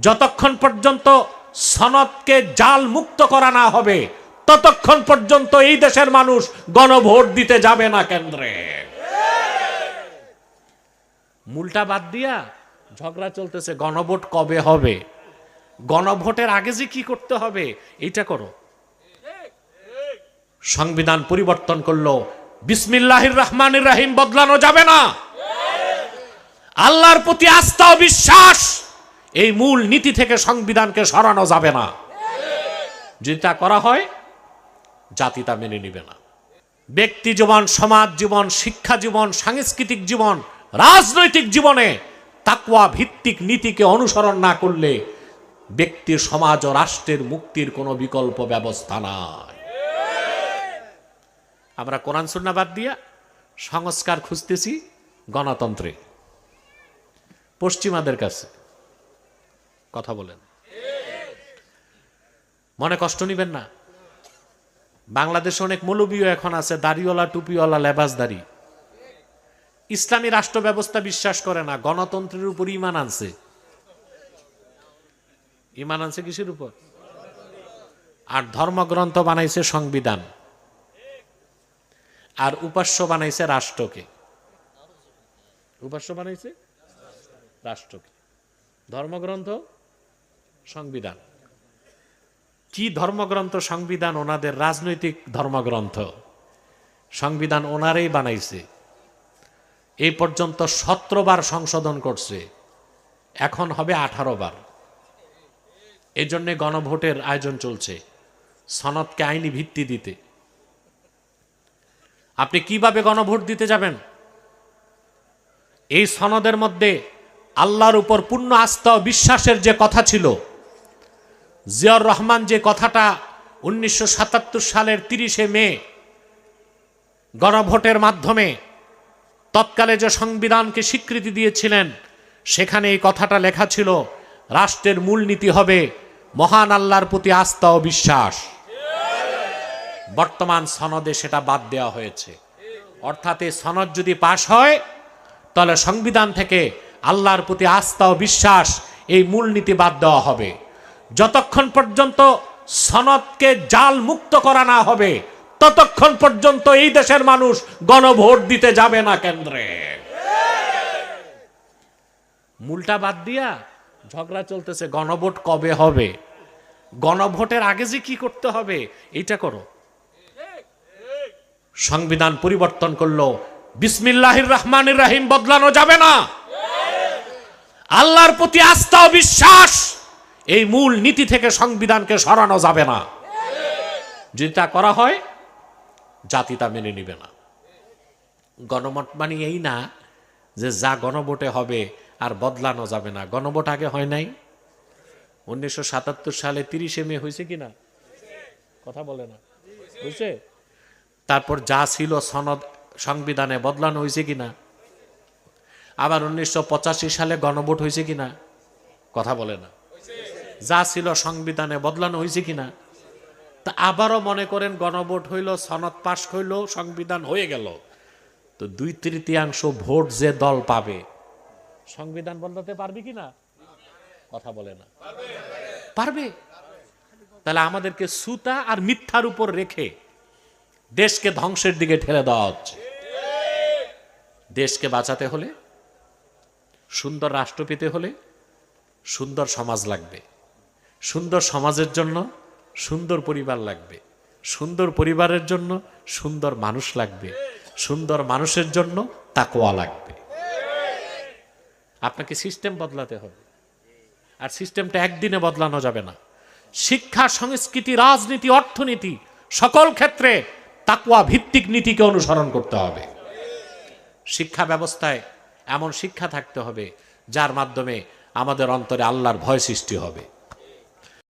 যতক্ষণ পর্যন্ত সনদকে জাল মুক্ত করা না হবে ততক্ষণ পর্যন্ত এই দেশের মানুষ গণভোট দিতে যাবে না কেন্দ্রে। মূলটা বাদ দিয়া ঝগড়া চলতেছে গণভোট কবে হবে, গণভোটের আগে যে কি করতে হবে এইটা করো। সংবিধান পরিবর্তন করলো, বিসমিল্লাহির রহমানির রহিম বদলানো যাবে না। আল্লাহর প্রতি আস্থা ও বিশ্বাস, এই মূল নীতি থেকে সংবিধানকে সরানো যাবে না। যদি তা করা হয় জাতি তা মেনে নিবে না। ব্যক্তি জীবন, সমাজ জীবন, শিক্ষা জীবন, সাংস্কৃতিক জীবন, রাজনৈতিক জীবনে তাকওয়া ভিত্তিক নীতিকে অনুসরণ না করলে ব্যক্তির, সমাজ ও রাষ্ট্রের মুক্তির কোনো বিকল্প ব্যবস্থা নাই। আমরা কোরআন সুন্নাহ বাদ দিয়া সংস্কার খুঁজতেছি গণতন্ত্রে, পশ্চিমাদের কাছে। কথা বলেন, মনে কষ্ট নিবেন না। বাংলাদেশে অনেক মৌলবীও এখন আছে, দাড়িওয়ালা, টুপিওয়ালা, লেবাসদারি। ইসলামী রাষ্ট্র ব্যবস্থা বিশ্বাস করে না, গণতন্ত্রের উপর ঈমান আনছে। ঈমান আনছে কিসের উপর? আর ধর্মগ্রন্থ বানাইছে সংবিধান, আর উপাস্য বানাইছে রাষ্ট্রকে। উপাস্য বানাইছে রাষ্ট্রকে, ধর্মগ্রন্থ সংবিধান। কি ধর্মগ্রন্থ সংবিধান? ওনাদের রাজনৈতিক ধর্মগ্রন্থ। সংবিধান ওনারাই বানাইছে। এই পর্যন্ত 17 বার সংশোধন করছে, এখন হবে 18 বার। এই জন্যে গণভোটের আয়োজন চলছে, সনদকে আইনি ভিত্তি দিতে। আপনি কিভাবে গণভোট দিতে যাবেন? এই সনদের মধ্যে আল্লাহর উপর পূর্ণ আস্থা ও বিশ্বাসের যে কথা ছিল, জিয়াউর রহমান যে কথাটা 1977 সালের 30শে মে গণভোটের মাধ্যমে তৎকালে যে সংবিধানকে স্বীকৃতি দিয়েছিলেন, সেখানে এই কথাটা লেখা ছিল, রাষ্ট্রের মূলনীতি হবে মহান আল্লাহর প্রতি আস্থা ও বিশ্বাস। বর্তমান সনদে সেটা বাদ দেওয়া হয়েছে। অর্থাৎ এই সনদ যদি পাশ হয় তাহলে সংবিধান থেকে আল্লাহর প্রতি আস্থা ও বিশ্বাস, এই মূলনীতি বাদ দেওয়া হবে। যতক্ষণ পর্যন্ত সনদকে জাল মুক্ত করা না হবে ততক্ষণ পর্যন্ত এই দেশের মানুষ গণভোট দিতে যাবে না কেন্দ্রে। মূলটা বাদ দিয়া ঝগড়া চলতেছে গণভোট কবে হবে, গণভোটের আগে যে কি করতে হবে এইটা করো। সংবিধান পরিবর্তন করলো, বিসমিল্লাহির রহমানির রহিম বদলানো যাবে না। আল্লাহর প্রতি আস্থা ও বিশ্বাস, এই মূল নীতি থেকে সংবিধানকে সরানো যাবে না। যদি তা করা হয় জাতি তা মেনে নিবে না। গণভোট মানে এই না যে যা গণভোটে হবে আর বদলানো যাবে না। গণভোট আগে হয় নাই? 1977 সালে 30শে মে হয়েছে কিনা? কথা বলে না, হয়েছে? তারপর যা ছিল সনদ সংবিধানে বদলানো হয়েছে কিনা? আবার 1985 সালে গণভোট হয়েছে কিনা? কথা বলে না। যা ছিল সংবিধানে বদলানো হয়েছে কিনা? তা আবারও মনে করেন গণভোট হইল, সনদ পাশ হইল, সংবিধান হয়ে গেল, তো 2/3 ভোট যে দল পাবে সংবিধান বদলাতে পারবে কিনা? কথা বলে না। পারবে। তাহলে আমাদেরকে সুতা আর মিথ্যার উপর রেখে দেশকে ধ্বংসের দিকে ঠেলে দেওয়া হচ্ছে। দেশকে বাঁচাতে হলে, সুন্দর রাষ্ট্র পেতে হলে সুন্দর সমাজ লাগবে। সুন্দর সমাজের জন্য সুন্দর পরিবার লাগবে। সুন্দর পরিবারের জন্য সুন্দর মানুষ লাগবে। সুন্দর মানুষের জন্য তাকওয়া লাগবে। আপনাকে সিস্টেম বদলাতে হবে, আর সিস্টেমটা একদিনে বদলানো যাবে না। শিক্ষা, সংস্কৃতি, রাজনীতি, অর্থনীতি সকল ক্ষেত্রে তাকওয়া ভিত্তিক নীতিকে অনুসরণ করতে হবে। শিক্ষা ব্যবস্থায় এমন শিক্ষা থাকতে হবে যার মাধ্যমে আমাদের অন্তরে আল্লাহর ভয় সৃষ্টি হবে।